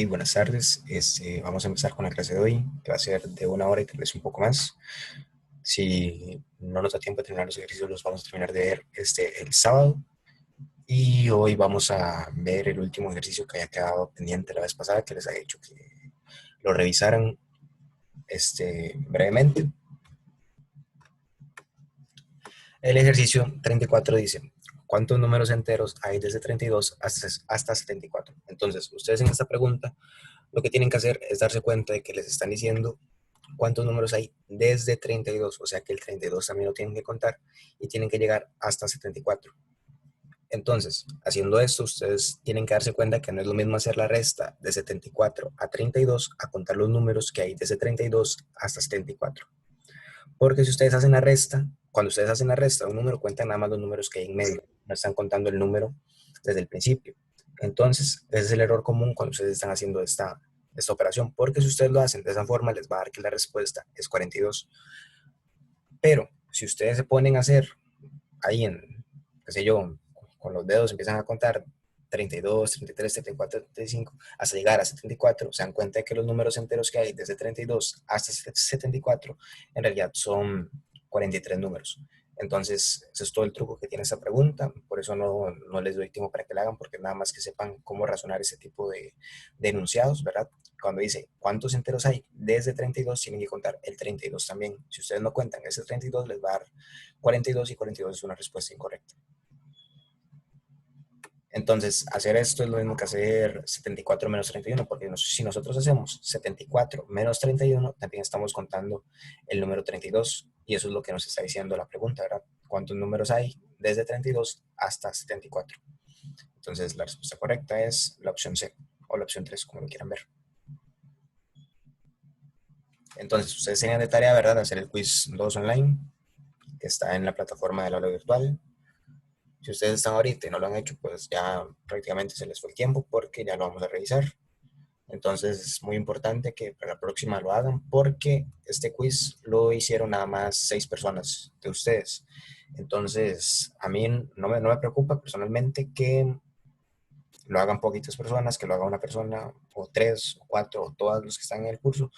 Buenas tardes. Vamos a empezar con la clase de hoy, que va a ser de 1 hora y tal vez un poco más. Si no nos da tiempo de terminar los ejercicios, los vamos a terminar de ver el sábado. Y hoy vamos a ver el último ejercicio que había quedado pendiente la vez pasada, que les había dicho que lo revisaran brevemente. El ejercicio 34 dice, ¿cuántos números enteros hay desde 32 hasta 74? Entonces, ustedes en esta pregunta lo que tienen que hacer es darse cuenta de que les están diciendo cuántos números hay desde 32, o sea que el 32 también lo tienen que contar y tienen que llegar hasta 74. Entonces, haciendo esto, ustedes tienen que darse cuenta que no es lo mismo hacer la resta de 74 a 32 a contar los números que hay desde 32 hasta 74. Porque si ustedes hacen la resta, cuando ustedes hacen la resta de un número, cuentan nada más los números que hay en medio, no están contando el número desde el principio. Entonces, ese es el error común cuando ustedes están haciendo esta operación, porque si ustedes lo hacen de esa forma, les va a dar que la respuesta es 42. Pero si ustedes se ponen a hacer ahí qué sé yo, con los dedos empiezan a contar 32, 33, 34, 35, hasta llegar a 74, se dan cuenta de que los números enteros que hay desde 32 hasta 74 en realidad son 43 números. Entonces, ese es todo el truco que tiene esta pregunta, por eso no les doy tiempo para que la hagan, porque nada más que sepan cómo razonar ese tipo de enunciados, ¿verdad? Cuando dice cuántos enteros hay desde 32, tienen que contar el 32 también. Si ustedes no cuentan ese 32, les va a dar 42 y 42 es una respuesta incorrecta. Entonces, hacer esto es lo mismo que hacer 74 menos 31, porque si nosotros hacemos 74 menos 31, también estamos contando el número 32, y eso es lo que nos está diciendo la pregunta, ¿verdad? ¿Cuántos números hay desde 32 hasta 74? Entonces, la respuesta correcta es la opción C, o la opción 3, como lo quieran ver. Entonces, ustedes tenían de tarea, ¿verdad?, hacer el quiz 2 online, que está en la plataforma del aula virtual. Si ustedes están ahorita y no lo han hecho, pues ya prácticamente se les fue el tiempo porque ya lo vamos a revisar. Entonces es muy importante que para la próxima lo hagan porque este quiz lo hicieron nada más 6 personas de ustedes. Entonces a mí no me preocupa personalmente que lo hagan poquitas personas, que lo haga una persona o 3 o 4 o todos los que están en el curso,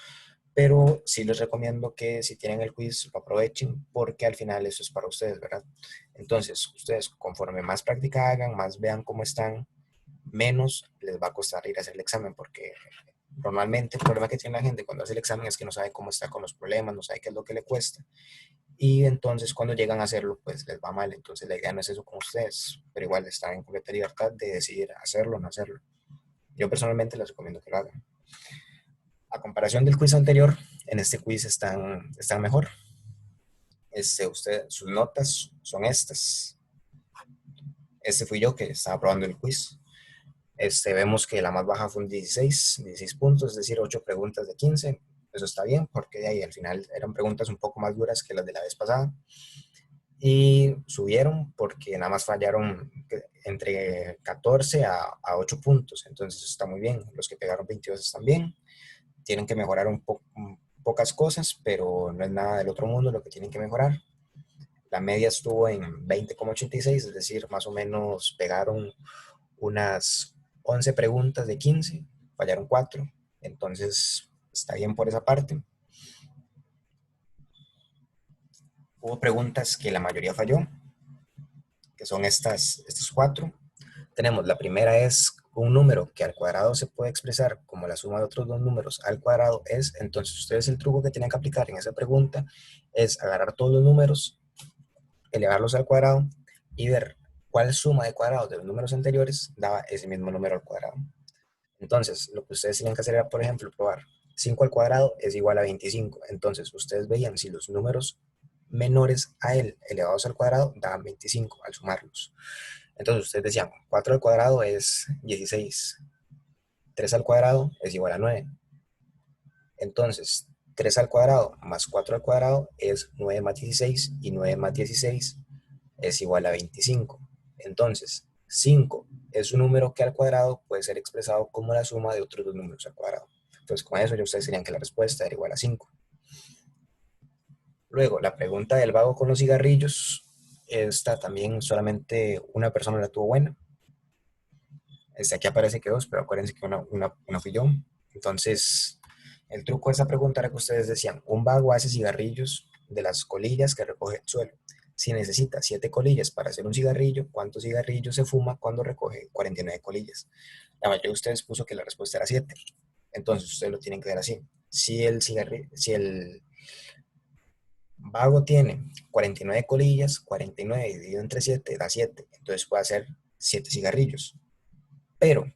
pero sí les recomiendo que si tienen el quiz lo aprovechen porque al final eso es para ustedes, ¿verdad? Entonces, ustedes conforme más práctica hagan, más vean cómo están, menos les va a costar ir a hacer el examen porque normalmente el problema que tiene la gente cuando hace el examen es que no sabe cómo está con los problemas, no sabe qué es lo que le cuesta. Y entonces cuando llegan a hacerlo, pues les va mal. Entonces la idea no es eso con ustedes, pero igual están en completa libertad de decidir hacerlo o no hacerlo. Yo personalmente les recomiendo que lo hagan. A comparación del quiz anterior, en este quiz están mejor. Sus notas son estas. Este fui yo que estaba probando el quiz. Vemos que la más baja fue un 16 puntos, es decir, 8 preguntas de 15. Eso está bien, porque de ahí al final eran preguntas un poco más duras que las de la vez pasada. Y subieron porque nada más fallaron entre 14 a 8 puntos. Entonces está muy bien. Los que pegaron 22 están bien. Tienen que mejorar pocas cosas, pero no es nada del otro mundo lo que tienen que mejorar. La media estuvo en 20,86, es decir, más o menos pegaron unas 11 preguntas de 15, fallaron 4, entonces está bien por esa parte. Hubo preguntas que la mayoría falló, que son estas 4. Tenemos, la primera es un número que al cuadrado se puede expresar como la suma de otros dos números al cuadrado es, entonces ustedes el truco que tienen que aplicar en esa pregunta es agarrar todos los números, elevarlos al cuadrado y ver cuál suma de cuadrados de los números anteriores daba ese mismo número al cuadrado. Entonces, lo que ustedes tienen que hacer era, por ejemplo, probar 5 al cuadrado es igual a 25. Entonces, ustedes veían si los números menores a él elevados al cuadrado daban 25 al sumarlos. Entonces, ustedes decían 4 al cuadrado es 16, 3 al cuadrado es igual a 9. Entonces, 3 al cuadrado más 4 al cuadrado es 9 más 16 y 9 más 16 es igual a 25. Entonces, 5 es un número que al cuadrado puede ser expresado como la suma de otros dos números al cuadrado. Entonces, con eso ya ustedes dirían que la respuesta era igual a 5. Luego, la pregunta del vago con los cigarrillos. Esta también solamente una persona la tuvo buena. Aquí aparece que dos, pero acuérdense que una fui yo. Entonces, el truco de esa pregunta era que ustedes decían, un vago hace cigarrillos de las colillas que recoge el suelo. Si necesita 7 colillas para hacer un cigarrillo, ¿cuántos cigarrillos se fuma cuando recoge 49 colillas? La mayoría de ustedes puso que la respuesta era 7. Entonces, ustedes lo tienen que ver así. Si el vago tiene 49 colillas, 49 dividido entre 7 da 7. Entonces puede hacer 7 cigarrillos. Pero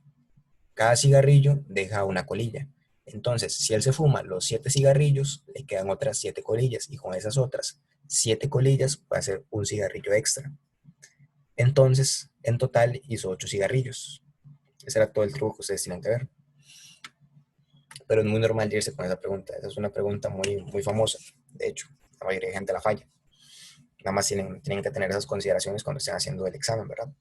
cada cigarrillo deja una colilla. Entonces, si él se fuma los 7 cigarrillos, le quedan otras 7 colillas. Y con esas otras 7 colillas puede hacer un cigarrillo extra. Entonces, en total hizo 8 cigarrillos. Ese era todo el truco que ustedes tienen que ver. Pero es muy normal irse con esa pregunta. Esa es una pregunta muy famosa. De hecho, la mayoría de gente la falla. Nada más tienen que tener esas consideraciones cuando estén haciendo el examen, ¿verdad?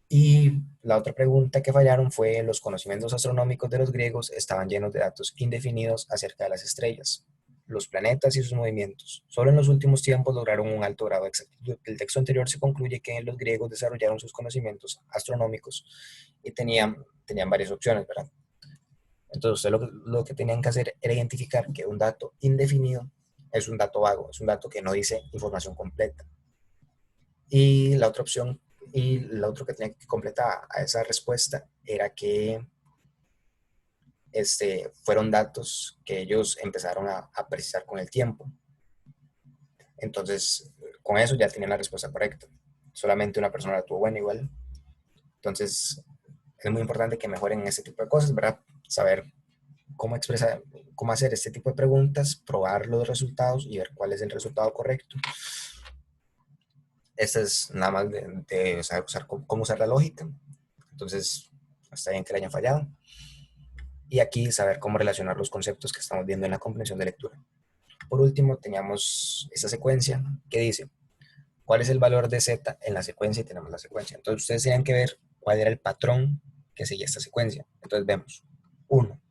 Y la otra pregunta que fallaron fue: los conocimientos astronómicos de los griegos estaban llenos de datos indefinidos acerca de las estrellas, los planetas y sus movimientos. Solo en los últimos tiempos lograron un alto grado de exactitud. El texto anterior se concluye que los griegos desarrollaron sus conocimientos astronómicos y tenían varias opciones, ¿verdad? Entonces, ustedes lo que tenían que hacer era identificar que un dato indefinido es un dato vago, es un dato que no dice información completa. Y la otra opción, y la otra que tenía que completar a esa respuesta era que fueron datos que ellos empezaron a precisar con el tiempo. Entonces, con eso ya tenían la respuesta correcta. Solamente una persona la tuvo buena igual. Entonces, es muy importante que mejoren este tipo de cosas, ¿verdad? Saber cómo expresar, cómo hacer este tipo de preguntas, probar los resultados y ver cuál es el resultado correcto. Esta es nada más de saber cómo usar la lógica. Entonces, está bien que le hayan fallado. Y aquí saber cómo relacionar los conceptos que estamos viendo en la comprensión de lectura. Por último, teníamos esta secuencia que dice, ¿cuál es el valor de z en la secuencia? Y tenemos la secuencia. Entonces, ustedes tienen que ver cuál era el patrón que seguía esta secuencia. Entonces, vemos 1.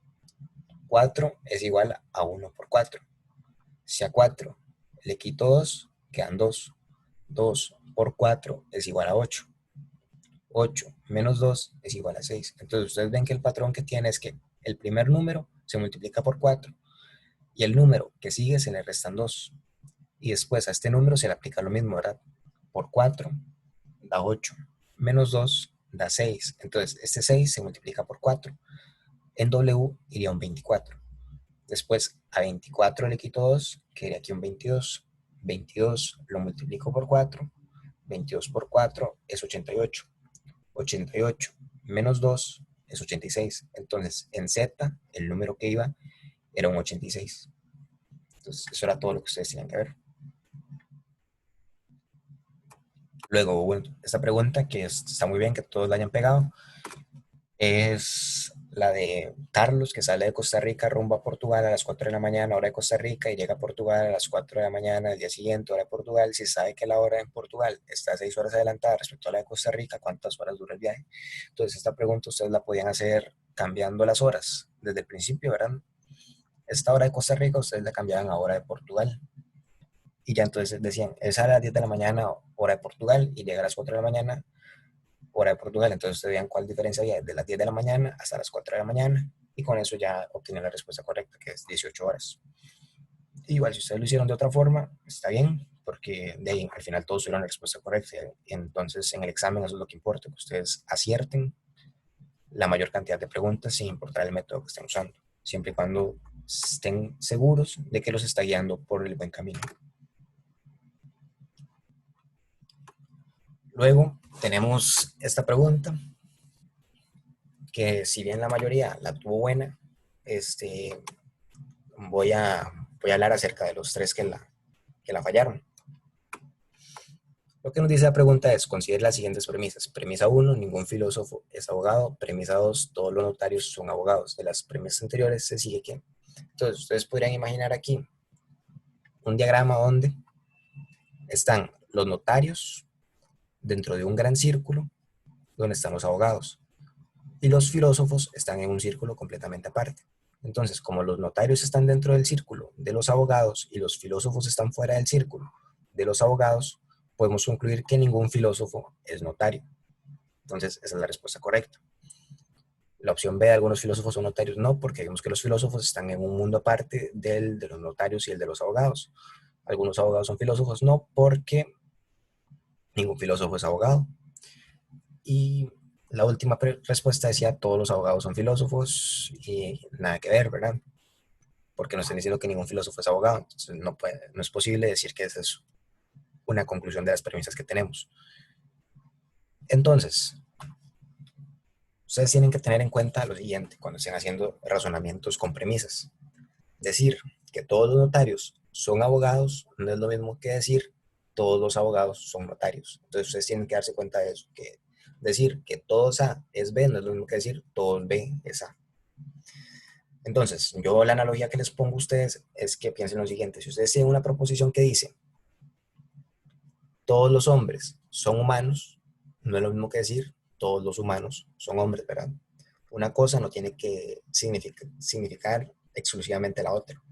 4 es igual a 1 por 4. Si a 4 le quito 2, quedan 2. 2 por 4 es igual a 8. 8 menos 2 es igual a 6. Entonces ustedes ven que el patrón que tiene es que el primer número se multiplica por 4 y el número que sigue se le restan 2. Y después a este número se le aplica lo mismo, ¿verdad? Por 4 da 8, menos 2 da 6. Entonces este 6 se multiplica por 4. En W iría un 24. Después a 24 le quito 2, quedaría aquí un 22. 22 lo multiplico por 4. 22 por 4 es 88. 88 menos 2 es 86. Entonces, en Z, el número que iba era un 86. Entonces, eso era todo lo que ustedes tenían que ver. Luego, bueno, esta pregunta, que está muy bien que todos la hayan pegado, es la de Carlos, que sale de Costa Rica rumbo a Portugal a las 4 de la mañana, hora de Costa Rica, y llega a Portugal a las 4 de la mañana del día siguiente, hora de Portugal. Si sabe que la hora en Portugal está 6 horas adelantada respecto a la de Costa Rica, ¿cuántas horas dura el viaje? Entonces, esta pregunta ustedes la podían hacer cambiando las horas desde el principio, ¿verdad? Esta hora de Costa Rica ustedes la cambiaban a hora de Portugal. Y ya entonces decían, él sale a las 10 de la mañana, hora de Portugal, y llega a las 4 de la mañana, hora de Portugal. Entonces ustedes vean cuál diferencia había de las 10 de la mañana hasta las 4 de la mañana. Y con eso ya obtienen la respuesta correcta, que es 18 horas. Igual, si ustedes lo hicieron de otra forma, está bien, porque de ahí al final todos tuvieron la respuesta correcta. Y entonces en el examen eso es lo que importa, que ustedes acierten la mayor cantidad de preguntas sin importar el método que estén usando, siempre y cuando estén seguros de que los está guiando por el buen camino. Luego tenemos esta pregunta, que si bien la mayoría la tuvo buena, voy a hablar acerca de los 3 que la fallaron. Lo que nos dice la pregunta es: considere las siguientes premisas. Premisa 1, ningún filósofo es abogado. Premisa 2, todos los notarios son abogados. De las premisas anteriores se sigue que. Entonces, ustedes podrían imaginar aquí un diagrama donde están los notarios dentro de un gran círculo donde están los abogados. Y los filósofos están en un círculo completamente aparte. Entonces, como los notarios están dentro del círculo de los abogados y los filósofos están fuera del círculo de los abogados, podemos concluir que ningún filósofo es notario. Entonces, esa es la respuesta correcta. La opción B, algunos filósofos son notarios, no, porque vemos que los filósofos están en un mundo aparte del de los notarios y el de los abogados. Algunos abogados son filósofos, no, porque ningún filósofo es abogado. Y la última respuesta decía, todos los abogados son filósofos, y nada que ver, ¿verdad? Porque nos están diciendo que ningún filósofo es abogado, entonces no es posible decir que esa es una conclusión de las premisas que tenemos. Entonces, ustedes tienen que tener en cuenta lo siguiente cuando estén haciendo razonamientos con premisas. Decir que todos los notarios son abogados no es lo mismo que decir todos los abogados son notarios. Entonces ustedes tienen que darse cuenta de eso, que decir que todos A es B no es lo mismo que decir todos B es A. Entonces, yo la analogía que les pongo a ustedes es que piensen lo siguiente. Si ustedes tienen una proposición que dice todos los hombres son humanos, no es lo mismo que decir todos los humanos son hombres, ¿verdad? Una cosa no tiene que significar exclusivamente la otra.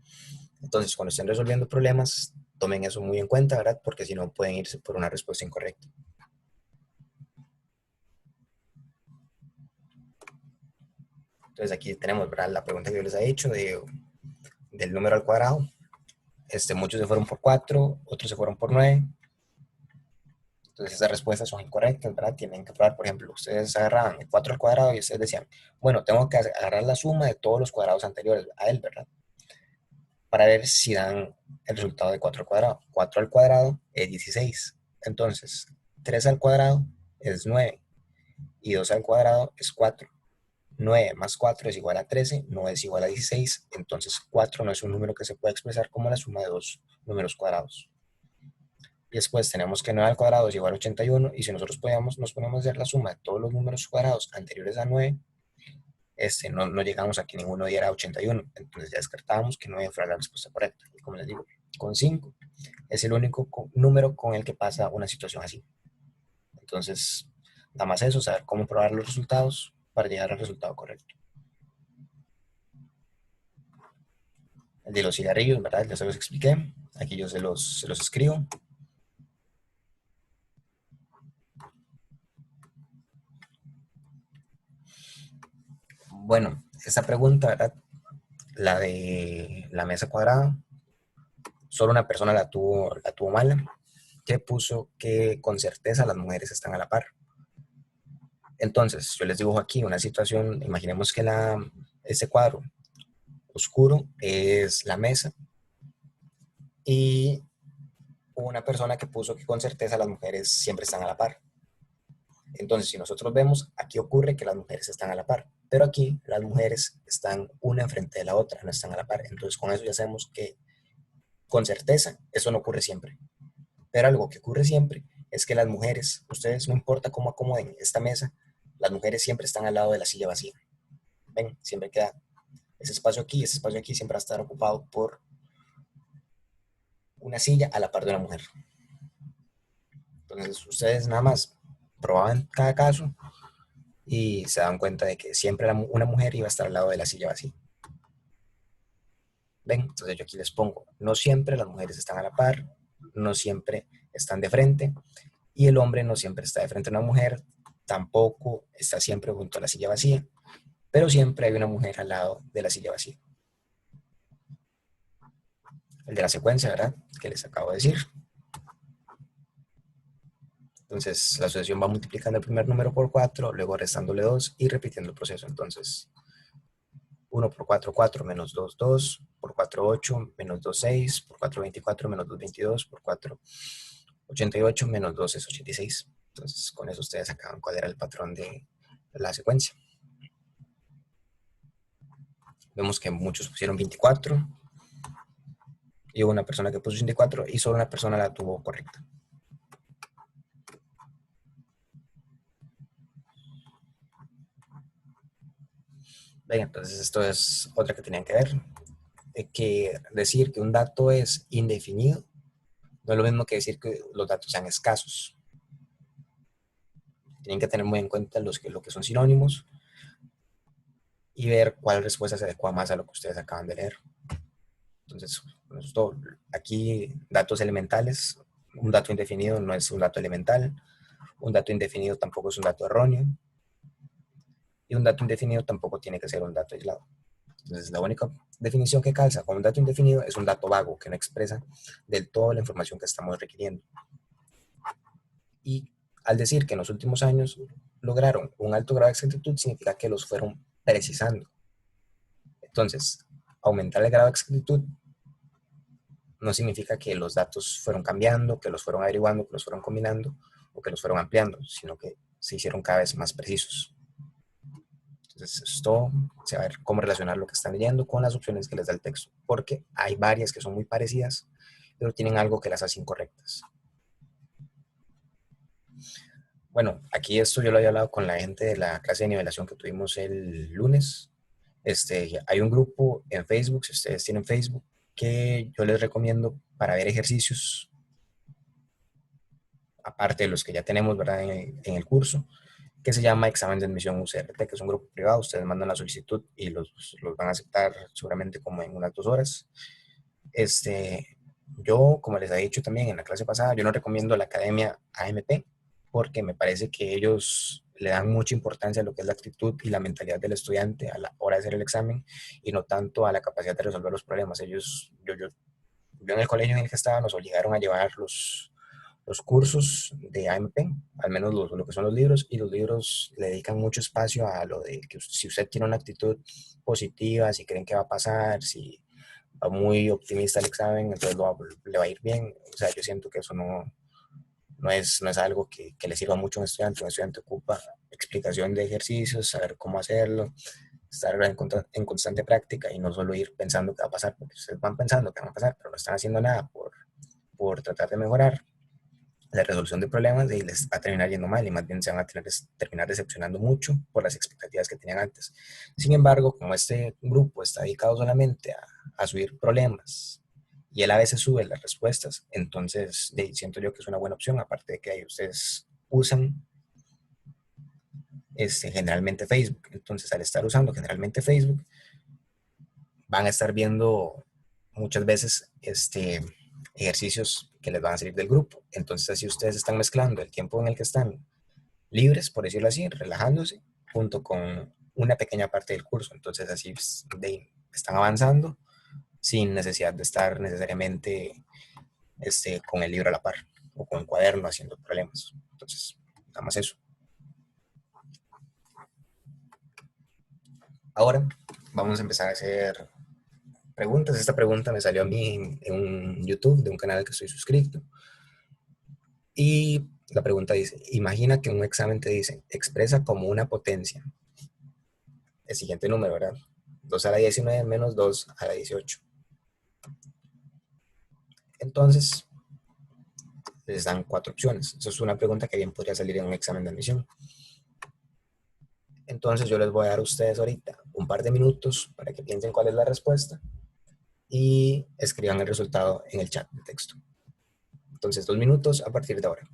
Entonces, cuando estén resolviendo problemas, tomen eso muy en cuenta, ¿verdad? Porque si no, pueden irse por una respuesta incorrecta. Entonces, aquí tenemos, ¿verdad?, la pregunta que yo les he hecho del número al cuadrado. Muchos se fueron por 4, otros se fueron por 9. Entonces, esas respuestas son incorrectas, ¿verdad? Tienen que probar, por ejemplo, ustedes agarraban el 4 al cuadrado y ustedes decían, bueno, tengo que agarrar la suma de todos los cuadrados anteriores a él, ¿verdad? Para ver si dan el resultado de 4 al cuadrado. 4 al cuadrado es 16. Entonces, 3 al cuadrado es 9 y 2 al cuadrado es 4. 9 más 4 es igual a 13, no es igual a 16, entonces 4 no es un número que se puede expresar como la suma de dos números cuadrados. Y después tenemos que 9 al cuadrado es igual a 81, y si nosotros nos ponemos a hacer la suma de todos los números cuadrados anteriores a 9, no llegamos a que ninguno diera 81, entonces ya descartábamos que 9 fuera la respuesta correcta. Y como les digo, con 5 es el único número con el que pasa una situación así. Entonces, nada más eso, saber cómo probar los resultados para llegar al resultado correcto. El de los cigarrillos, ¿verdad? Ya se los expliqué. Aquí yo se los escribo. Bueno, esta pregunta, ¿verdad?, la de la mesa cuadrada, solo una persona la tuvo mala, que puso que con certeza las mujeres están a la par. Entonces, yo les dibujo aquí una situación, imaginemos que este cuadro oscuro es la mesa y una persona que puso que con certeza las mujeres siempre están a la par. Entonces, si nosotros vemos, aquí ocurre que las mujeres están a la par, pero aquí las mujeres están una enfrente de la otra, no están a la par. Entonces, con eso ya sabemos que con certeza eso no ocurre siempre. Pero algo que ocurre siempre es que las mujeres, ustedes no importa cómo acomoden esta mesa, las mujeres siempre están al lado de la silla vacía. Ven, siempre queda ese espacio aquí siempre va a estar ocupado por una silla a la par de una mujer. Entonces, ustedes nada más probaban cada caso y se dan cuenta de que siempre una mujer iba a estar al lado de la silla vacía. ¿Ven? Entonces yo aquí les pongo, no siempre las mujeres están a la par, no siempre están de frente, y el hombre no siempre está de frente a una mujer, tampoco está siempre junto a la silla vacía, pero siempre hay una mujer al lado de la silla vacía. El de la secuencia, ¿verdad?, que les acabo de decir. Entonces, la asociación va multiplicando el primer número por 4, luego restándole 2 y repitiendo el proceso. Entonces, 1 por 4, 4, menos 2, 2, por 4, 8, menos 2, 6, por 4, 24, menos 2, 22, por 4, 88, menos 2 es 86. Entonces, con eso ustedes acaban cuál era el patrón de la secuencia. Vemos que muchos pusieron 24 y hubo una persona que puso 84 y solo una persona la tuvo correcta. Bien, entonces esto es otra que tenían que ver. Que decir que un dato es indefinido no es lo mismo que decir que los datos sean escasos. Tienen que tener muy en cuenta lo que son sinónimos y ver cuál respuesta se adecua más a lo que ustedes acaban de leer. Entonces, aquí datos elementales, un dato indefinido no es un dato elemental, Un dato indefinido tampoco es un dato erróneo. Y un dato indefinido tampoco tiene que ser un dato aislado. Entonces, la única definición que calza con un dato indefinido es un dato vago, que no expresa del todo la información que estamos requiriendo. Y al decir que en los últimos años lograron un alto grado de exactitud, significa que los fueron precisando. Entonces, aumentar el grado de exactitud no significa que los datos fueron cambiando, que los fueron averiguando, que los fueron combinando o que los fueron ampliando, sino que se hicieron cada vez más precisos. Entonces, esto se va a ver cómo relacionar lo que están leyendo con las opciones que les da el texto, porque hay varias que son muy parecidas, pero tienen algo que las hace incorrectas. Bueno, aquí esto yo lo había hablado con la gente de la clase de nivelación que tuvimos el lunes. Hay un grupo en Facebook, si ustedes tienen Facebook, que yo les recomiendo para ver ejercicios, aparte de los que ya tenemos, ¿verdad? En el curso, que se llama Examen de Admisión UCRT, que es un grupo privado. Ustedes mandan la solicitud y los van a aceptar seguramente como en unas 2 horas. Yo, como les he dicho también en la clase pasada, yo no recomiendo la Academia AMP porque me parece que ellos le dan mucha importancia a lo que es la actitud y la mentalidad del estudiante a la hora de hacer el examen y no tanto a la capacidad de resolver los problemas. Yo en el colegio en el que estaba nos obligaron a llevar los cursos de AMP, al menos lo que son los libros, y los libros le dedican mucho espacio a lo de que si usted tiene una actitud positiva, si creen que va a pasar, si va muy optimista el examen, entonces le va a ir bien. O sea, yo siento que eso no es algo que le sirva mucho a un estudiante. Un estudiante ocupa explicación de ejercicios, saber cómo hacerlo, estar en constante práctica y no solo ir pensando qué va a pasar, porque ustedes van pensando qué va a pasar, pero no están haciendo nada por tratar de mejorar la resolución de problemas y les va a terminar yendo mal y más bien se van a terminar decepcionando mucho por las expectativas que tenían antes. Sin embargo, como este grupo está dedicado solamente a subir problemas y él a veces sube las respuestas, entonces siento yo que es una buena opción, aparte de que ahí ustedes usan generalmente Facebook. Entonces, al estar usando generalmente Facebook, van a estar viendo muchas veces ejercicios que les van a salir del grupo. Entonces, así ustedes están mezclando el tiempo en el que están libres, por decirlo así, relajándose, junto con una pequeña parte del curso. Entonces, así están avanzando sin necesidad de estar necesariamente con el libro a la par o con el cuaderno haciendo problemas. Entonces, nada más eso. Ahora vamos a empezar a hacer preguntas. Esta pregunta me salió a mí en un YouTube de un canal que estoy suscrito. Y la pregunta dice, imagina que un examen te dice, expresa como una potencia el siguiente número, ¿verdad? 2 a la 19 menos 2 a la 18. Entonces, les dan 4 opciones. Eso es una pregunta que bien podría salir en un examen de admisión. Entonces, yo les voy a dar a ustedes ahorita un par de minutos para que piensen cuál es la respuesta y escriban el resultado en el chat de texto. Entonces, 2 minutos a partir de ahora.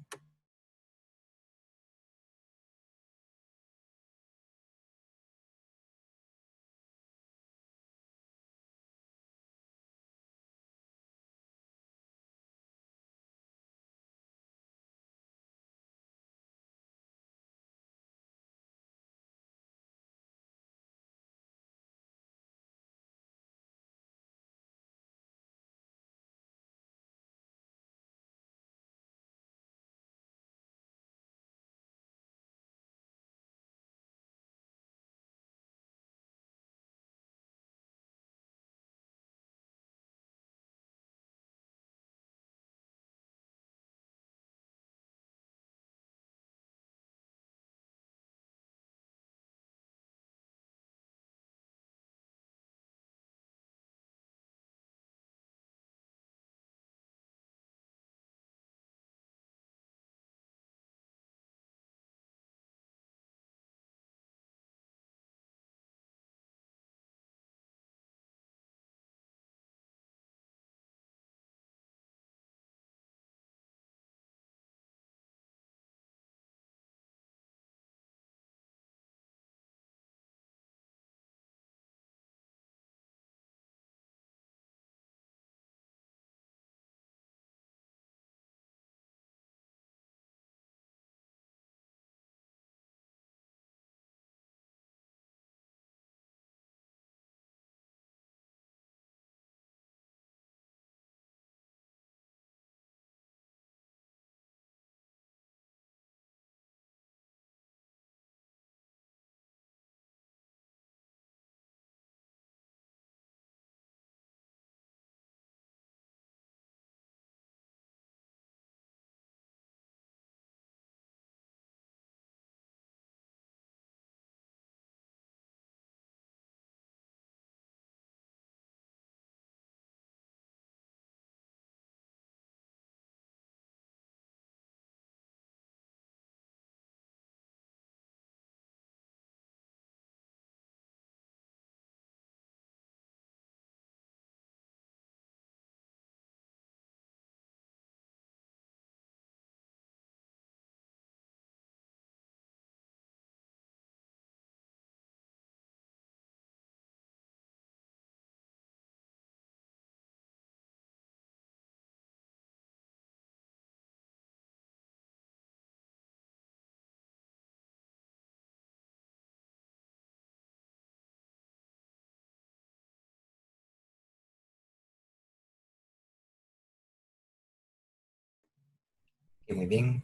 Y muy bien.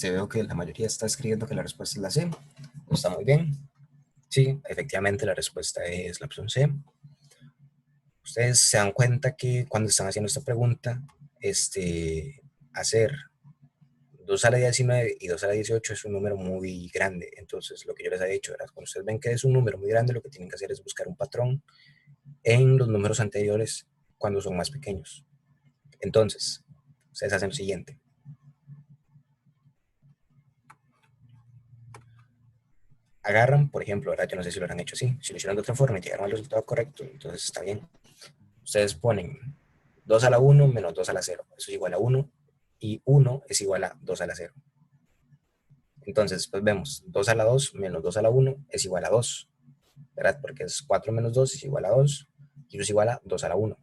Veo que la mayoría está escribiendo que la respuesta es la C. Está muy bien. Sí, efectivamente la respuesta es la opción C. Ustedes se dan cuenta que cuando están haciendo esta pregunta, hacer 2 a la 19 y 2 a la 18 es un número muy grande. Entonces, lo que yo les he dicho era, cuando ustedes ven que es un número muy grande, lo que tienen que hacer es buscar un patrón en los números anteriores cuando son más pequeños. Entonces, ustedes hacen lo siguiente. Agarran, por ejemplo, ¿verdad? Yo no sé si lo han hecho así. Si lo hicieron de otra forma y llegaron al resultado correcto, entonces está bien. Ustedes ponen 2 a la 1 menos 2 a la 0. Eso es igual a 1. Y 1 es igual a 2 a la 0. Entonces, pues vemos 2 a la 2 menos 2 a la 1 es igual a 2, ¿verdad? Porque es 4 menos 2 es igual a 2. Y eso es igual a 2 a la 1.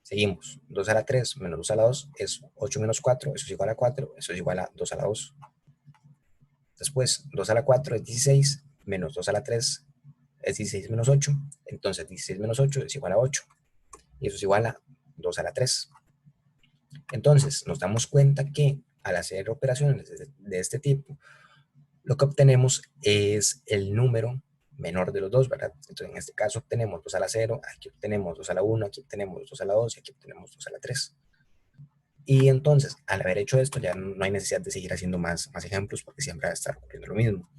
Seguimos. 2 a la 3 menos 2 a la 2 es 8 menos 4. Eso es igual a 4. Eso es igual a 2 a la 2. Después, 2 a la 4 es 16, menos 2 a la 3 es 16 menos 8. Entonces, 16 menos 8 es igual a 8. Y eso es igual a 2 a la 3. Entonces, nos damos cuenta que al hacer operaciones de este tipo, lo que obtenemos es el número menor de los dos, ¿verdad? Entonces, en este caso obtenemos 2 a la 0, aquí obtenemos 2 a la 1, aquí obtenemos 2 a la 2 y aquí obtenemos 2 a la 3. Y entonces, al haber hecho esto, ya no hay necesidad de seguir haciendo más ejemplos porque siempre va a estar ocurriendo lo mismo.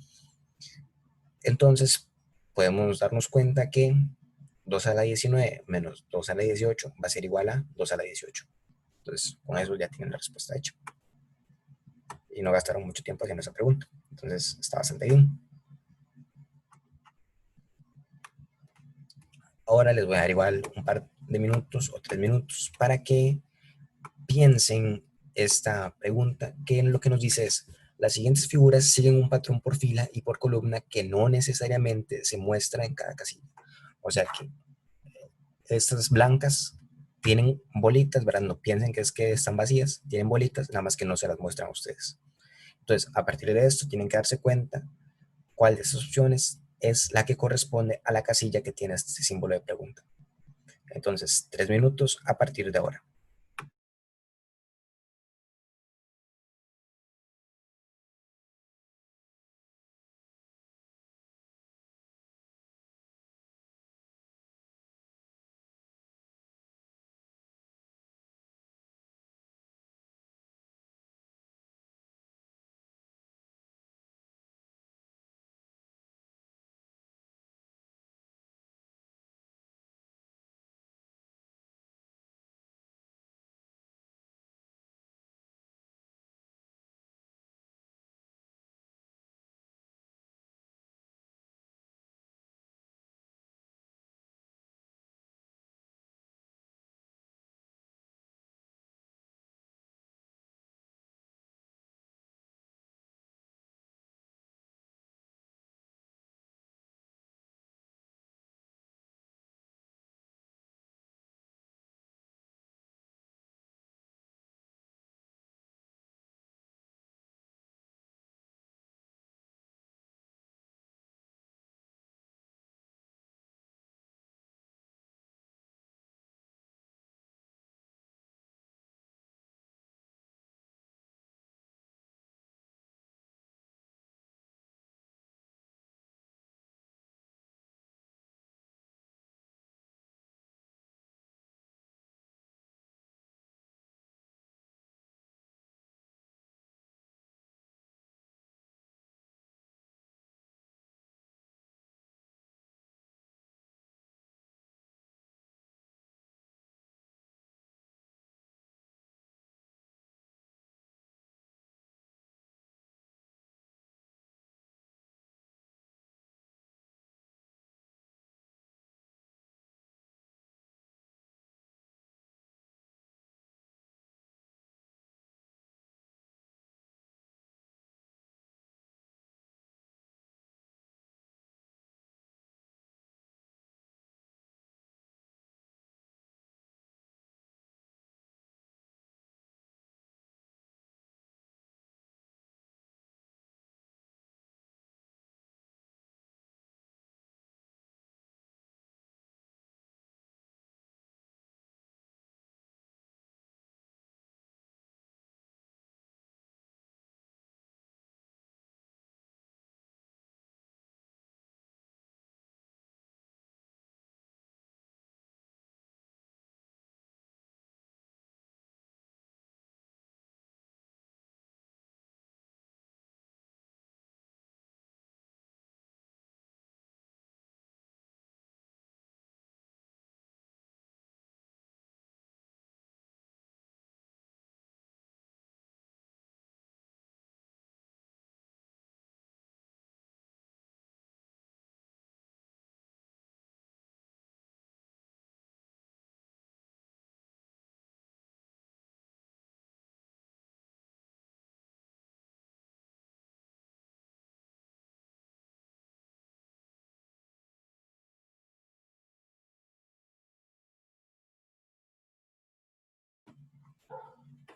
Entonces, podemos darnos cuenta que 2 a la 19 menos 2 a la 18 va a ser igual a 2 a la 18. Entonces, con eso ya tienen la respuesta hecha. Y no gastaron mucho tiempo haciendo esa pregunta. Entonces, está bastante bien. Ahora les voy a dar igual un par de minutos o 3 minutos para que piensen esta pregunta, que en lo que nos dice es: las siguientes figuras siguen un patrón por fila y por columna que no necesariamente se muestra en cada casilla. O sea que estas blancas tienen bolitas, ¿verdad? No piensen que es que están vacías, tienen bolitas, nada más que no se las muestran a ustedes. Entonces, a partir de esto, tienen que darse cuenta cuál de esas opciones es la que corresponde a la casilla que tiene este símbolo de pregunta. Entonces, 3 minutos a partir de ahora.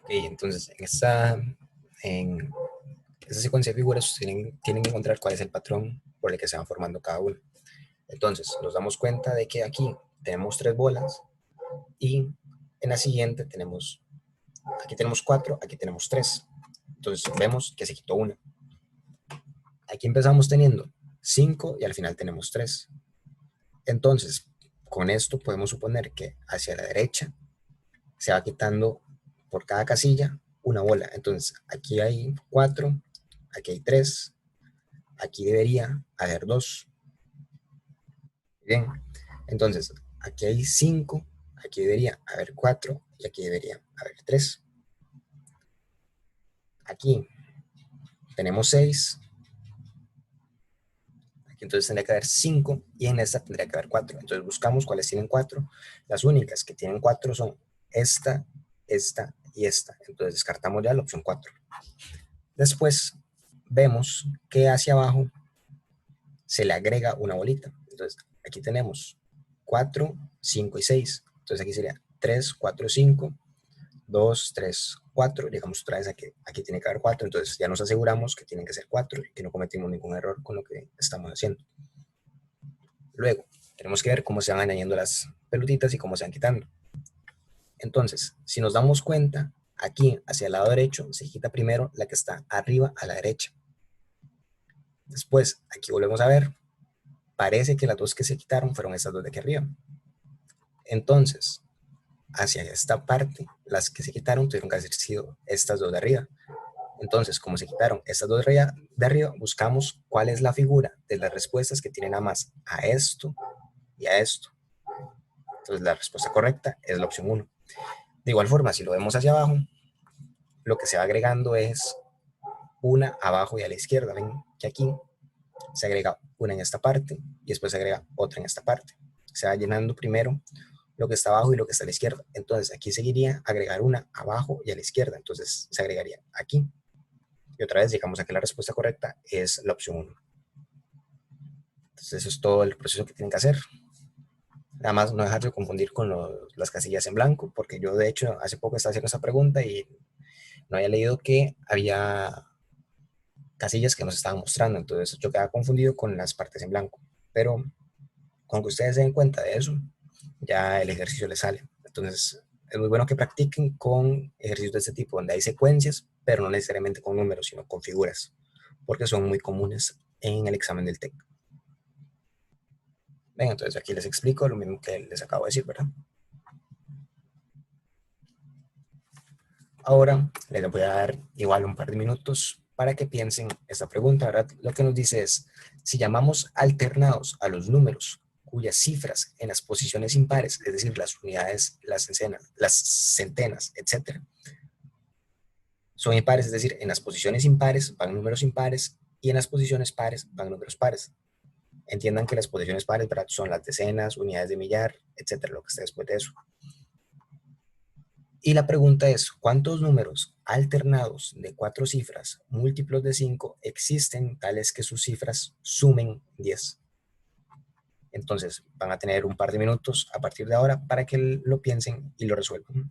Ok, entonces en esta secuencia de figuras ustedes tienen que encontrar cuál es el patrón por el que se van formando cada una. Entonces nos damos cuenta de que aquí tenemos 3 bolas y en la siguiente aquí tenemos 4, aquí tenemos 3. Entonces vemos que se quitó una. Aquí empezamos teniendo 5 y al final tenemos 3. Entonces, con esto podemos suponer que hacia la derecha se va quitando por cada casilla una bola. Entonces, aquí hay 4, aquí hay 3, aquí debería haber 2. Bien, entonces, aquí hay 5, aquí debería haber 4 y aquí debería haber 3. Aquí tenemos 6, aquí entonces tendría que haber 5 y en esta tendría que haber 4. Entonces buscamos cuáles tienen 4. Las únicas que tienen 4 son esta, esta y esta. Entonces descartamos ya la opción 4. Después vemos que hacia abajo se le agrega una bolita. Entonces aquí tenemos 4, 5 y 6. Entonces aquí sería 3, 4, 5, 2, 3, 4. Llegamos otra vez aquí tiene que haber 4. Entonces ya nos aseguramos que tienen que ser 4 y que no cometimos ningún error con lo que estamos haciendo. Luego, tenemos que ver cómo se van añadiendo las pelotitas y cómo se van quitando. Entonces, si nos damos cuenta, aquí hacia el lado derecho se quita primero la que está arriba a la derecha. Después, aquí volvemos a ver, parece que las dos que se quitaron fueron estas dos de aquí arriba. Entonces, hacia esta parte, las que se quitaron tuvieron que haber sido estas dos de arriba. Entonces, como se quitaron estas dos de arriba, buscamos cuál es la figura de las respuestas que tienen a más a esto y a esto. Entonces, la respuesta correcta es la opción 1. De igual forma, si lo vemos hacia abajo, lo que se va agregando es una abajo y a la izquierda. Ven que aquí se agrega una en esta parte y después se agrega otra en esta parte. Se va llenando primero lo que está abajo y lo que está a la izquierda. Entonces aquí seguiría agregar una abajo y a la izquierda. Entonces se agregaría aquí. Y otra vez llegamos a que la respuesta correcta es la opción 1. Entonces eso es todo el proceso que tienen que hacer. Nada más no dejarse confundir con las casillas en blanco, porque yo de hecho hace poco estaba haciendo esa pregunta y no había leído que había casillas que nos estaban mostrando, entonces yo quedaba confundido con las partes en blanco, pero con que ustedes se den cuenta de eso, ya el ejercicio les sale. Entonces es muy bueno que practiquen con ejercicios de este tipo, donde hay secuencias, pero no necesariamente con números, sino con figuras, porque son muy comunes en el examen del TEC. Ven, entonces aquí les explico lo mismo que les acabo de decir, ¿verdad? Ahora les voy a dar igual un par de minutos para que piensen esta pregunta, ¿verdad? Lo que nos dice es, si llamamos alternados a los números cuyas cifras en las posiciones impares, es decir, las unidades, las centenas, etcétera, son impares, es decir, en las posiciones impares van números impares y en las posiciones pares van números pares. Entiendan que las posiciones pares, ¿verdad?, son las decenas, unidades de millar, etcétera, lo que esté después de eso. Y la pregunta es, ¿cuántos números alternados de 4 cifras múltiplos de 5 existen tales que sus cifras sumen 10? Entonces van a tener un par de minutos a partir de ahora para que lo piensen y lo resuelvan.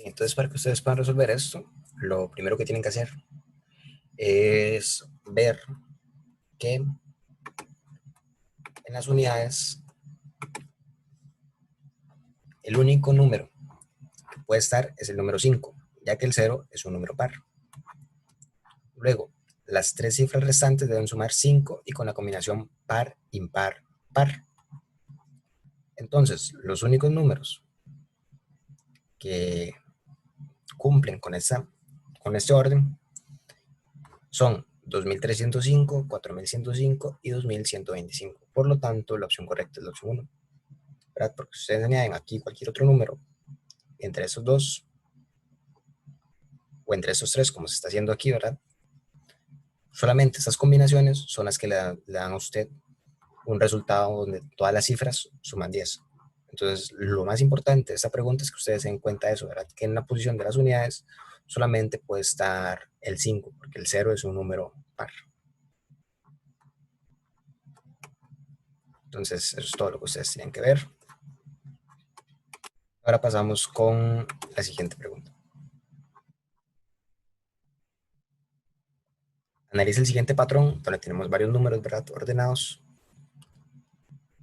Entonces, para que ustedes puedan resolver esto, lo primero que tienen que hacer es ver que en las unidades el único número que puede estar es el número 5, ya que el cero es un número par. Luego, las tres cifras restantes deben sumar 5 y con la combinación par, impar, par. Entonces, los únicos números que cumplen con este orden son 2305, 4105 y 2125. Por lo tanto, la opción correcta es la opción 1, ¿verdad? Porque si ustedes añaden aquí cualquier otro número entre esos dos o entre esos tres, como se está haciendo aquí, ¿verdad? Solamente estas combinaciones son las que le dan a usted un resultado donde todas las cifras suman 10. Entonces, lo más importante de esta pregunta es que ustedes se den cuenta de eso, ¿verdad? Que en la posición de las unidades solamente puede estar el 5, porque el cero es un número par. Entonces, eso es todo lo que ustedes tienen que ver. Ahora pasamos con la siguiente pregunta. Analiza el siguiente patrón, donde tenemos varios números, ¿verdad? Ordenados.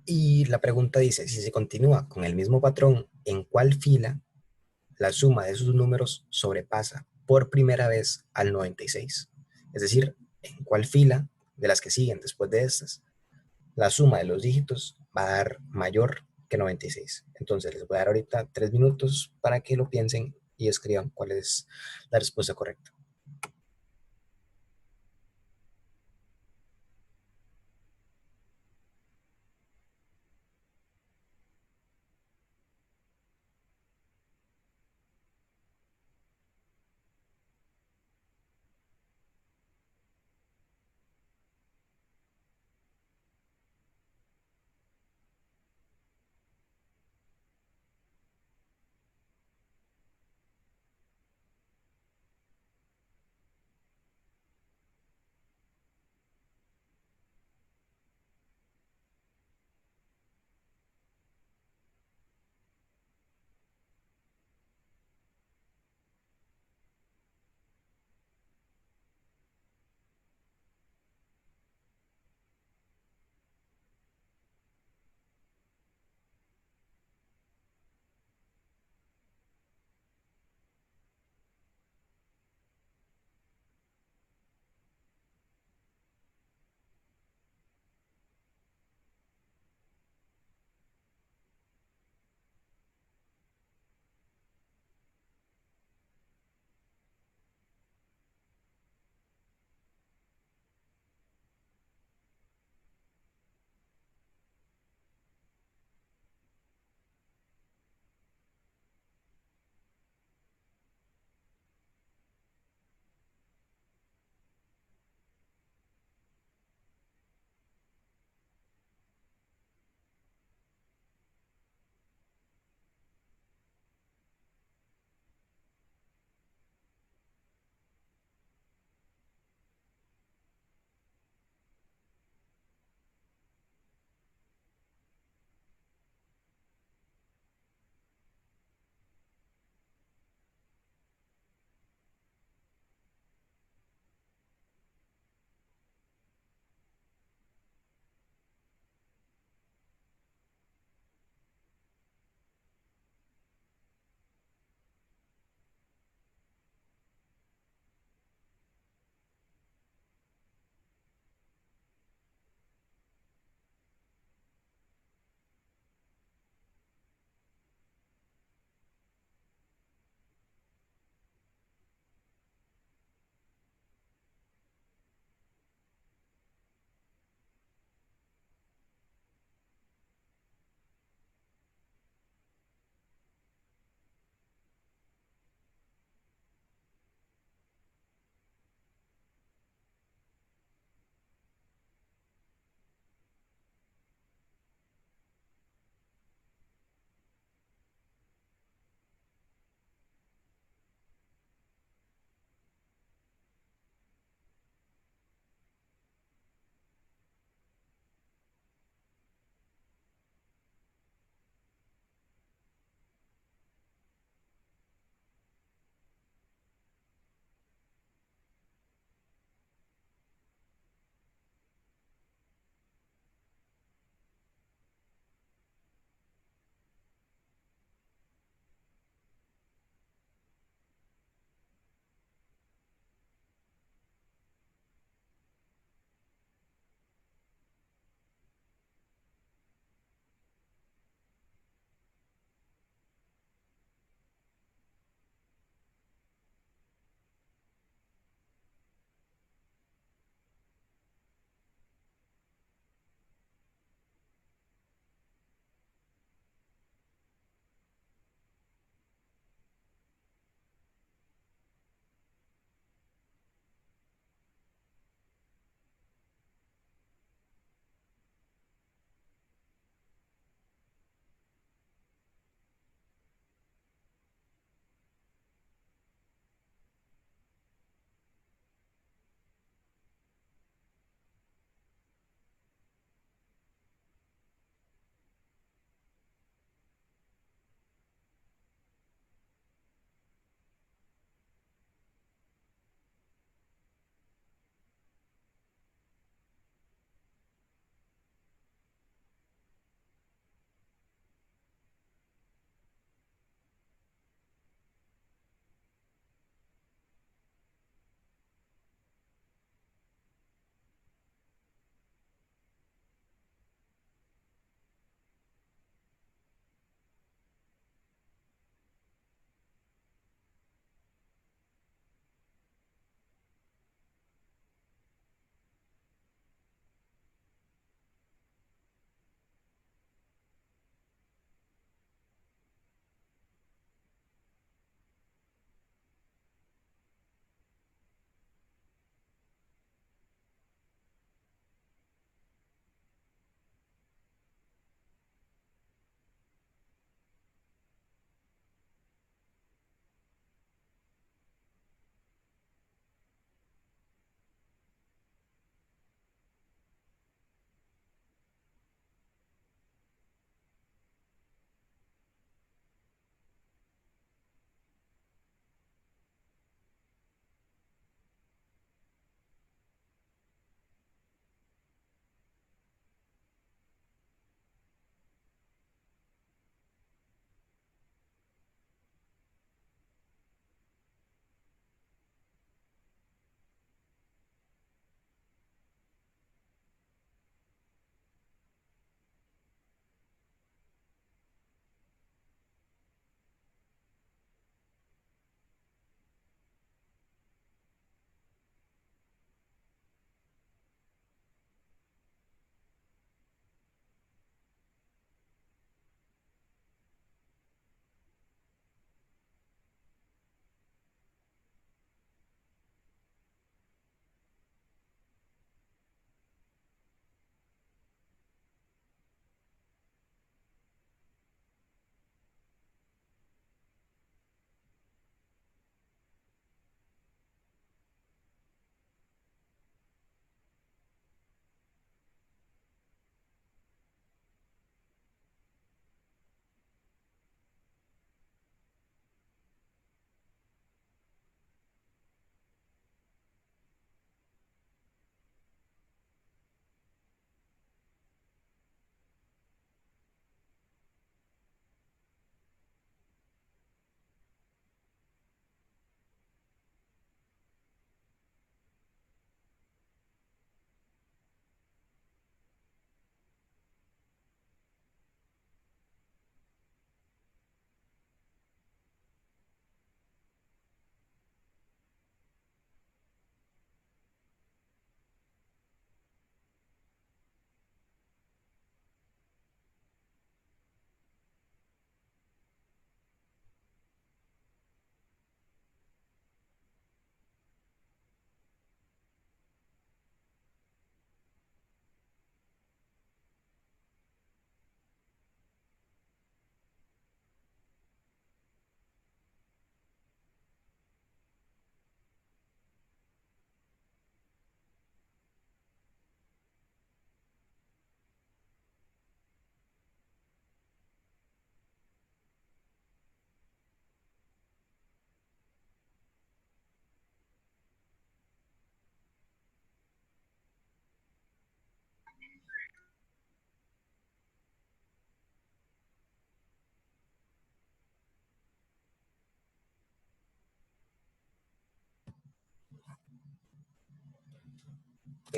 Y la pregunta dice, si se continúa con el mismo patrón, ¿en cuál fila la suma de esos números sobrepasa por primera vez al 96? Es decir, ¿en cuál fila de las que siguen después de estas la suma de los dígitos va a dar mayor que 96? Entonces les voy a dar ahorita 3 minutos para que lo piensen y escriban cuál es la respuesta correcta.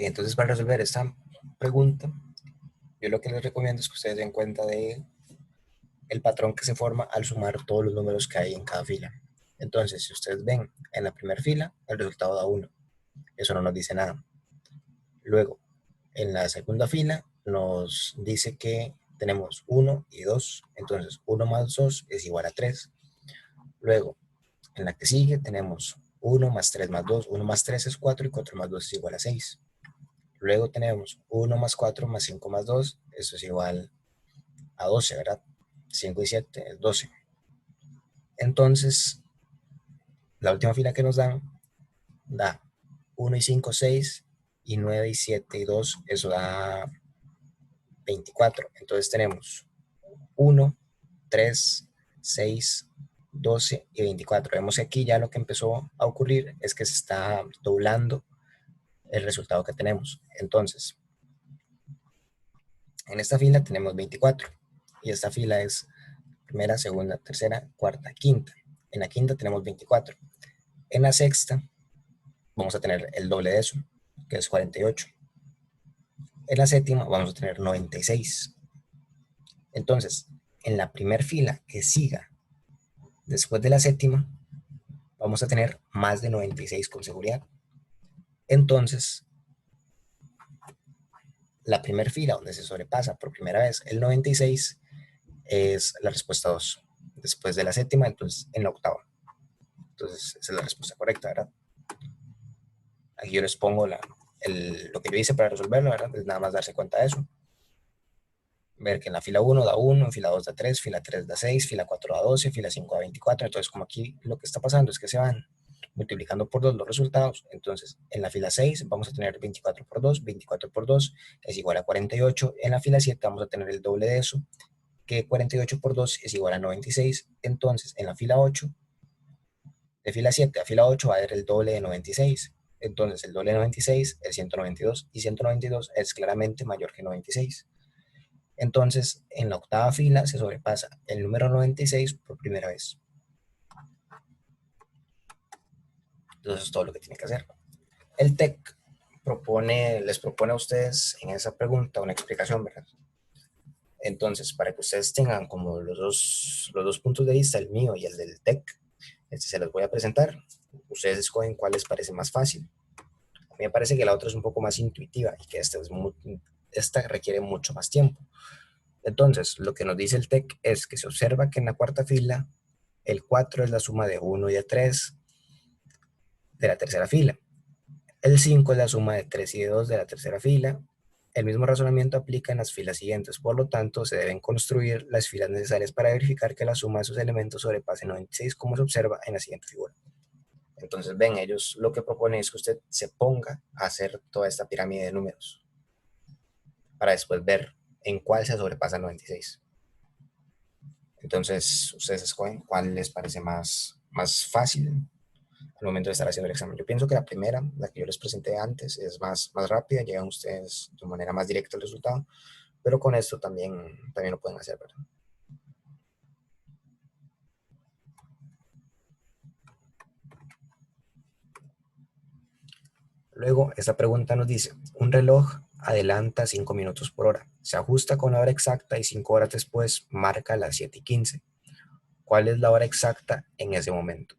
Entonces, para resolver esta pregunta, yo lo que les recomiendo es que ustedes den cuenta de el patrón que se forma al sumar todos los números que hay en cada fila. Entonces, si ustedes ven en la primera fila, el resultado da 1. Eso no nos dice nada. Luego, en la segunda fila, nos dice que tenemos 1 y 2. Entonces, 1 más 2 es igual a 3. Luego, en la que sigue, tenemos 1 más 3 más 2. 1 más 3 es 4 y 4 más 2 es igual a 6. Luego tenemos 1 más 4 más 5 más 2. Esto es igual a 12, ¿verdad? 5 y 7 es 12. Entonces, la última fila que nos dan da 1 y 5, 6, y 9 y 7 y 2, eso da 24. Entonces tenemos 1, 3, 6, 12 y 24. Vemos que aquí ya lo que empezó a ocurrir es que se está doblando el resultado que tenemos. Entonces, en esta fila tenemos 24 y esta fila es primera, segunda, tercera, cuarta, quinta. En la quinta tenemos 24. En la sexta vamos a tener el doble de eso, que es 48. En la séptima vamos a tener 96. Entonces, en la primera fila que siga después de la séptima, vamos a tener más de 96 con seguridad. Entonces, la primera fila donde se sobrepasa por primera vez el 96 es la respuesta 2. Después de la séptima, entonces en la octava. Entonces, esa es la respuesta correcta, ¿verdad? Aquí yo les pongo lo que yo hice para resolverlo, ¿verdad? Es nada más darse cuenta de eso. Ver que en la fila 1 da 1, en fila 2 da 3, fila 3 da 6, fila 4 da 12, fila 5 da 24. Entonces, como aquí lo que está pasando es que se van multiplicando por 2 los resultados, entonces en la fila 6 vamos a tener 24 por 2, 24 por 2 es igual a 48. En la fila 7 vamos a tener el doble de eso, que 48 por 2 es igual a 96. Entonces, en la fila 8, de fila 7 a fila 8 va a haber el doble de 96. Entonces, el doble de 96 es 192 y 192 es claramente mayor que 96. Entonces, en la octava fila se sobrepasa el número 96 por primera vez. Entonces, es todo lo que tiene que hacer. El TEC les propone a ustedes en esa pregunta una explicación, ¿verdad? Entonces, para que ustedes tengan como los dos puntos de vista, el mío y el del TEC, se los voy a presentar. Ustedes escogen cuál les parece más fácil. A mí me parece que la otra es un poco más intuitiva y que esta requiere mucho más tiempo. Entonces, lo que nos dice el TEC es que se observa que en la cuarta fila, el 4 es la suma de 1 y de 3 de la tercera fila. El 5 es la suma de 3 y de 2 de la tercera fila. El mismo razonamiento aplica en las filas siguientes, por lo tanto, se deben construir las filas necesarias para verificar que la suma de sus elementos sobrepase 96, como se observa en la siguiente figura. Entonces, ven, ellos lo que proponen es que usted se ponga a hacer toda esta pirámide de números para después ver en cuál se sobrepasa 96. Entonces, ustedes escogen cuál les parece más fácil al momento de estar haciendo el examen. Yo pienso que la primera, la que yo les presenté antes, es más rápida, llegan ustedes de manera más directa al resultado, pero con esto también lo pueden hacer, ¿verdad? Luego, esta pregunta nos dice, un reloj adelanta 5 minutos por hora, se ajusta con la hora exacta y 5 horas después marca las 7:15. ¿Cuál es la hora exacta en ese momento?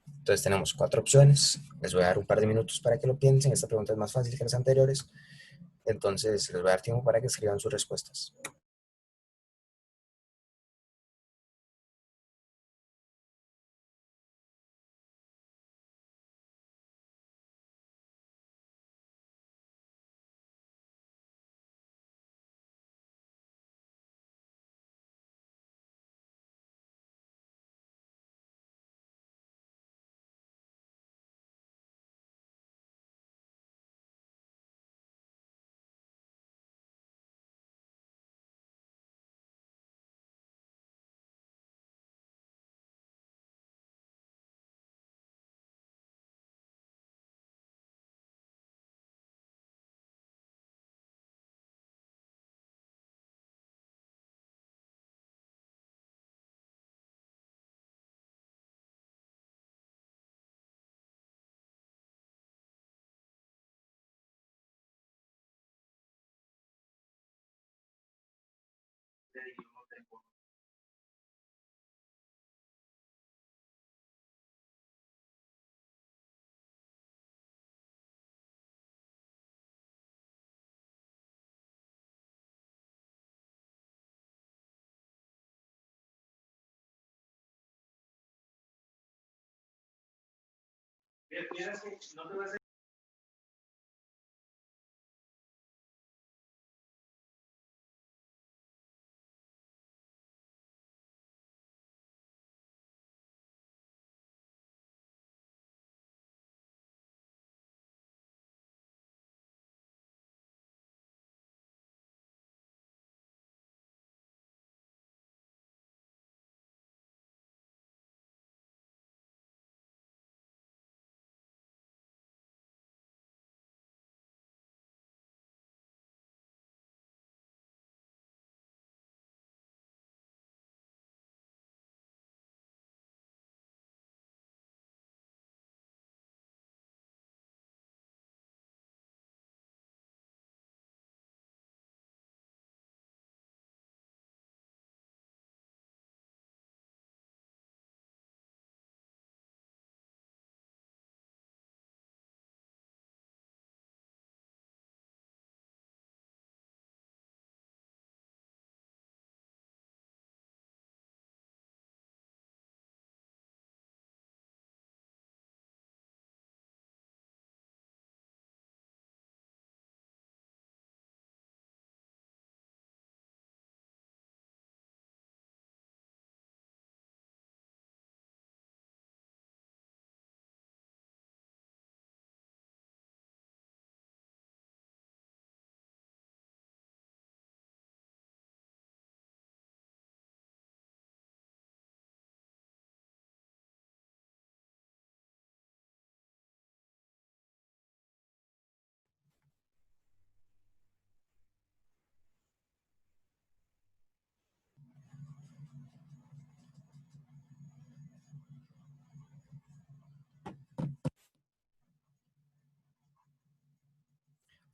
Entonces tenemos 4 opciones, les voy a dar un par de minutos para que lo piensen, esta pregunta es más fácil que las anteriores, entonces les voy a dar tiempo para que escriban sus respuestas.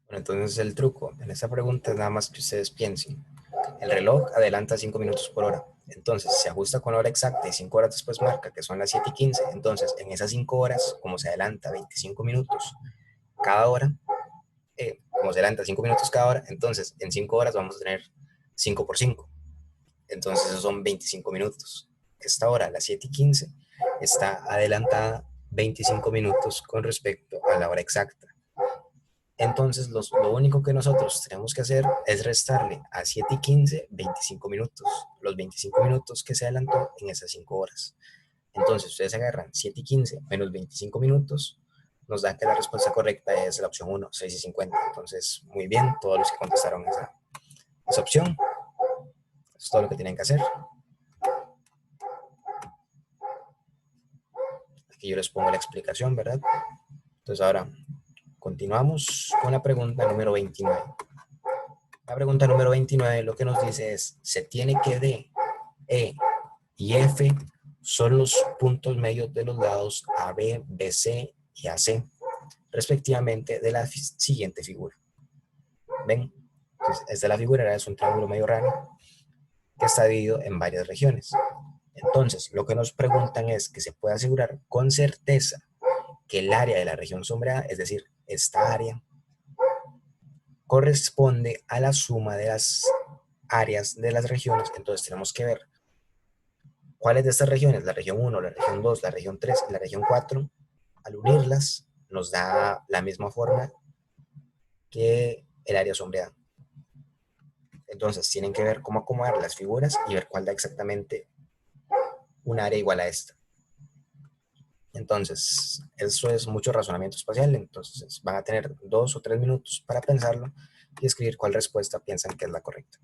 Bueno, entonces el truco en esta pregunta es nada más que ustedes piensen. El reloj adelanta 5 minutos por hora. Entonces se ajusta con la hora exacta y 5 horas después marca que son las 7:15. Entonces en esas 5 horas, como se adelanta 25 minutos cada hora, como se adelanta 5 minutos cada hora, entonces en 5 horas vamos a tener 5 por 5. Entonces esos son 25 minutos. Esta hora, las 7:15, está adelantada 25 minutos con respecto a la hora exacta. Entonces, lo único que nosotros tenemos que hacer es restarle a 7:15 25 minutos, los 25 minutos que se adelantó en esas 5 horas. Entonces, ustedes agarran 7:15 menos 25 minutos, nos da que la respuesta correcta es la opción uno, 6:50. Entonces, muy bien, todos los que contestaron esa opción, eso es todo lo que tienen que hacer. Aquí yo les pongo la explicación, ¿verdad? Entonces, ahora continuamos con la pregunta número 29. La pregunta número 29 lo que nos dice es, se tiene que D, E y F son los puntos medios de los lados AB, BC y AC, respectivamente, de la siguiente figura. ¿Ven? Entonces, esta es la figura, es un triángulo medio raro que está dividido en varias regiones. Entonces, lo que nos preguntan es que se puede asegurar con certeza que el área de la región sombreada, es decir, esta área, corresponde a la suma de las áreas de las regiones. Entonces tenemos que ver cuáles de estas regiones, la región uno, la región 2, la región 3 y la región 4, al unirlas nos da la misma forma que el área sombreada. Entonces tienen que ver cómo acomodar las figuras y ver cuál da exactamente un área igual a esta. Entonces, eso es mucho razonamiento espacial. Entonces, van a tener 2 o 3 minutos para pensarlo y escribir cuál respuesta piensan que es la correcta.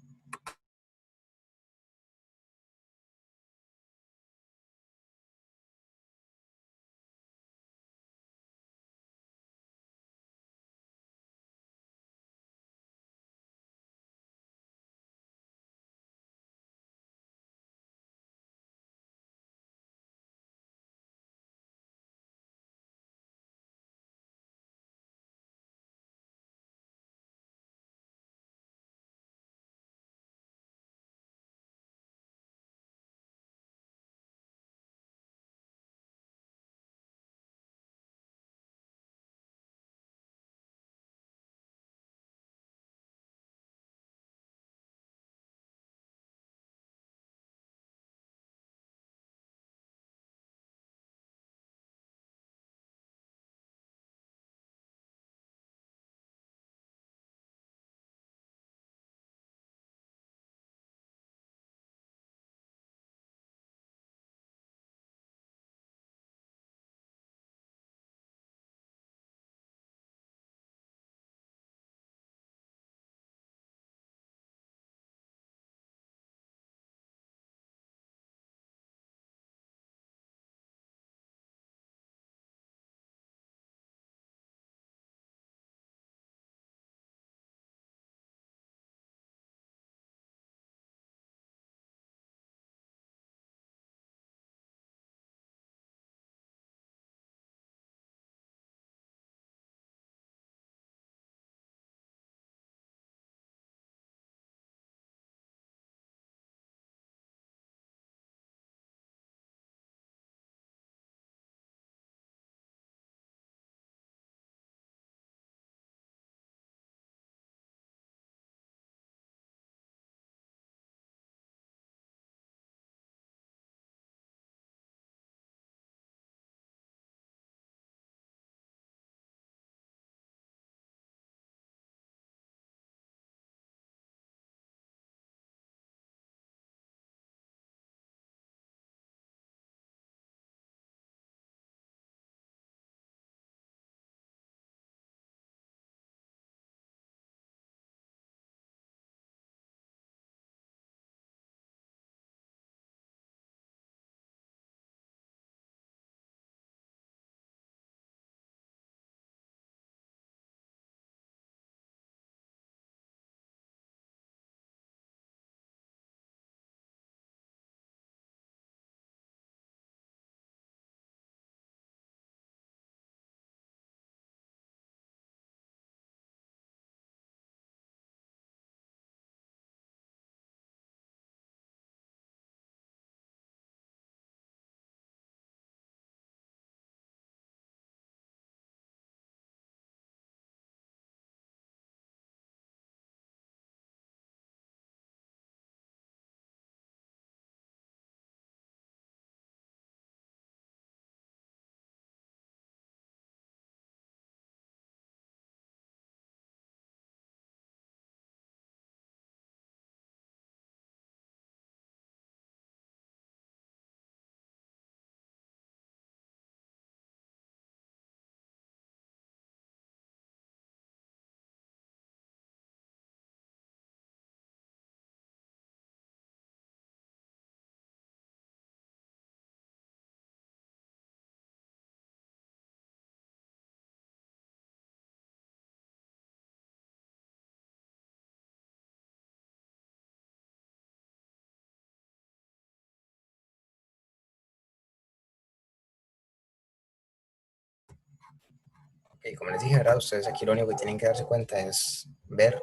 Y como les dije, ¿verdad? Ustedes aquí lo único que tienen que darse cuenta es ver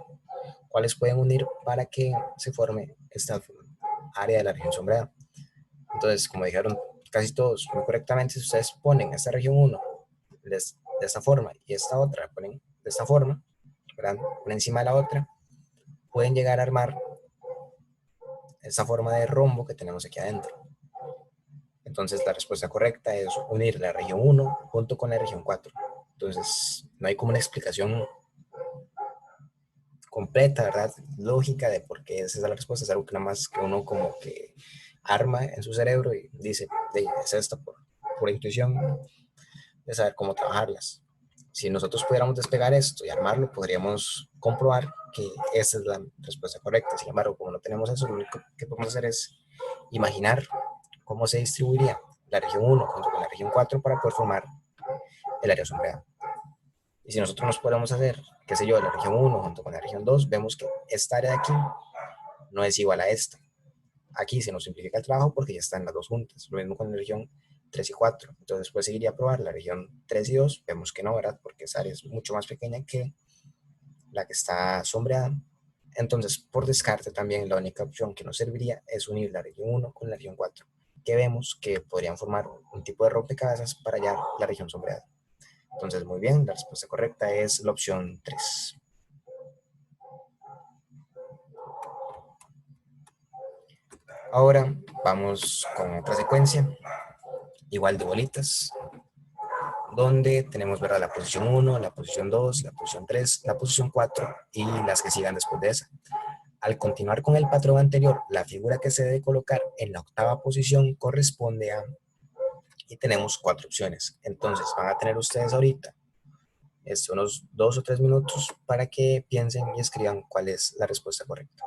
cuáles pueden unir para que se forme esta área de la región sombreada. Entonces, como dijeron casi todos muy correctamente, si ustedes ponen esta región uno de esta forma y esta otra ponen de esta forma, ¿verdad? Una encima de la otra, pueden llegar a armar esta forma de rombo que tenemos aquí adentro. Entonces, la respuesta correcta es unir la región uno junto con la región 4. Entonces, no hay como una explicación completa, ¿verdad? Lógica de por qué esa es la respuesta. Es algo que nada más que uno como que arma en su cerebro y dice, es esta por intuición de saber cómo trabajarlas. Si nosotros pudiéramos despegar esto y armarlo, podríamos comprobar que esa es la respuesta correcta. Sin embargo, como no tenemos eso, lo único que podemos hacer es imaginar cómo se distribuiría la región uno junto con la región 4 para poder formar el área sombreada. Y si nosotros nos podemos hacer, qué sé yo, la región uno junto con la región 2, vemos que esta área de aquí no es igual a esta. Aquí se nos simplifica el trabajo porque ya están las dos juntas. Lo mismo con la región 3 y 4. Entonces después seguiría a probar la región 3 y 2. Vemos que no, ¿verdad? Porque esa área es mucho más pequeña que la que está sombreada. Entonces, por descarte también, la única opción que nos serviría es unir la región uno con la región 4, que vemos que podrían formar un tipo de rompecabezas para hallar la región sombreada. Entonces, muy bien, la respuesta correcta es la opción 3. Ahora vamos con otra secuencia, igual de bolitas, donde tenemos, ¿verdad?, la posición uno, la posición 2, la posición 3, la posición 4 y las que sigan después de esa. Al continuar con el patrón anterior, la figura que se debe colocar en la octava posición corresponde a... Y tenemos cuatro opciones. Entonces van a tener ustedes ahorita unos 2 o 3 minutos para que piensen y escriban cuál es la respuesta correcta.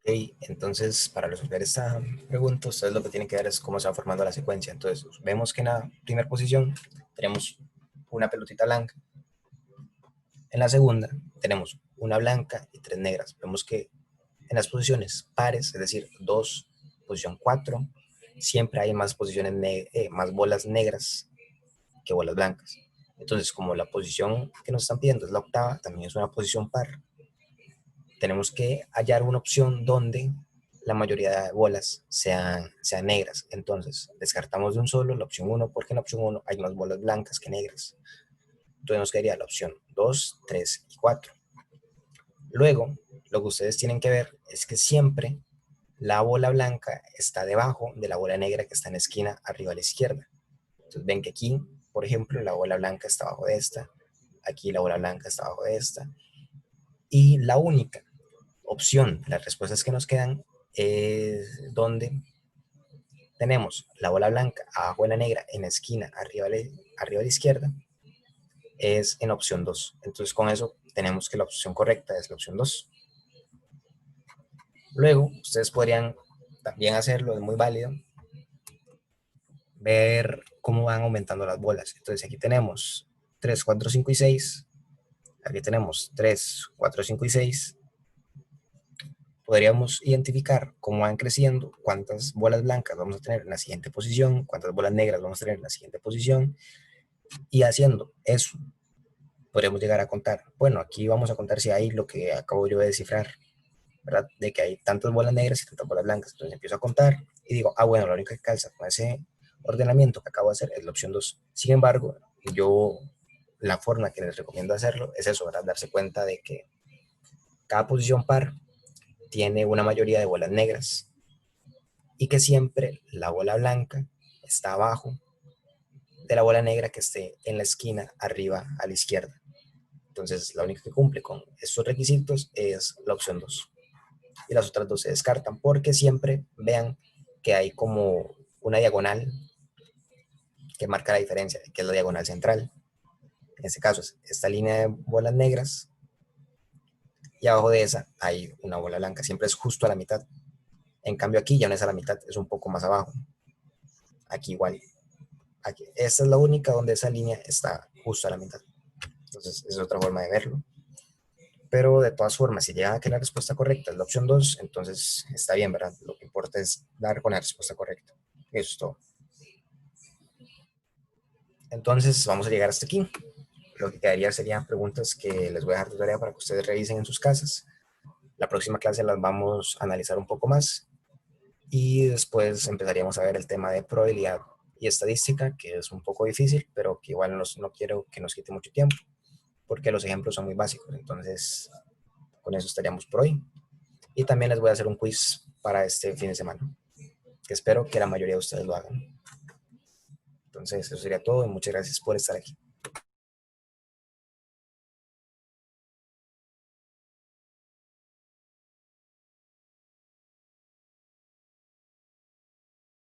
Ok, entonces, para resolver esta pregunta, ustedes lo que tienen que ver es cómo se va formando la secuencia. Entonces, vemos que en la primera posición tenemos una pelotita blanca. En la segunda tenemos una blanca y tres negras. Vemos que en las posiciones pares, es decir, 2, posición 4, siempre hay más más bolas negras que bolas blancas. Entonces, como la posición que nos están pidiendo es la octava, también es una posición par, tenemos que hallar una opción donde la mayoría de bolas sean negras. Entonces, descartamos de un solo la opción 1 porque en la opción 1 hay más bolas blancas que negras. Entonces nos quedaría la opción 2, 3 y 4. Luego, lo que ustedes tienen que ver es que siempre la bola blanca está debajo de la bola negra que está en la esquina arriba a la izquierda. Entonces ven que aquí, por ejemplo, la bola blanca está abajo de esta, aquí la bola blanca está abajo de esta, y la única opción de las respuestas que nos quedan es donde tenemos la bola blanca abajo de la negra en la esquina arriba a la izquierda, es en opción 2. Entonces con eso tenemos que la opción correcta es la opción 2. Luego, ustedes podrían también hacerlo, es muy válido, ver cómo van aumentando las bolas. Entonces aquí tenemos 3, 4, 5 y 6. Aquí tenemos 3, 4, 5 y 6. Podríamos identificar cómo van creciendo, cuántas bolas blancas vamos a tener en la siguiente posición, cuántas bolas negras vamos a tener en la siguiente posición. Y haciendo eso, podríamos llegar a contar. Bueno, aquí vamos a contar si hay lo que acabo yo de descifrar, ¿verdad? De que hay tantas bolas negras y tantas bolas blancas. Entonces empiezo a contar y digo, ah, bueno, la única que calza con ese ordenamiento que acabo de hacer es la opción 2. Sin embargo, yo, la forma que les recomiendo hacerlo es eso, ¿verdad? Darse cuenta de que cada posición par tiene una mayoría de bolas negras y que siempre la bola blanca está abajo de la bola negra que esté en la esquina arriba a la izquierda. Entonces, la única que cumple con estos requisitos es la opción 2. Y las otras dos se descartan porque siempre vean que hay como una diagonal que marca la diferencia, que es la diagonal central. En este caso es esta línea de bolas negras y abajo de esa hay una bola blanca. Siempre es justo a la mitad. En cambio aquí ya no es a la mitad, es un poco más abajo. Aquí igual. Aquí. Esta es la única donde esa línea está justo a la mitad. Entonces es otra forma de verlo. Pero de todas formas, si llega a que la respuesta correcta es la opción 2, entonces está bien, ¿verdad? Lo que importa es dar con la respuesta correcta. Eso es todo. Entonces vamos a llegar hasta aquí. Lo que quedaría serían preguntas que les voy a dejar de tarea para que ustedes revisen en sus casas. La próxima clase las vamos a analizar un poco más y después empezaríamos a ver el tema de probabilidad y estadística, que es un poco difícil, pero que igual no quiero que nos quite mucho tiempo, porque los ejemplos son muy básicos. Entonces, con eso estaríamos por hoy. Y también les voy a hacer un quiz para este fin de semana, que espero que la mayoría de ustedes lo hagan. Entonces, eso sería todo y muchas gracias por estar aquí.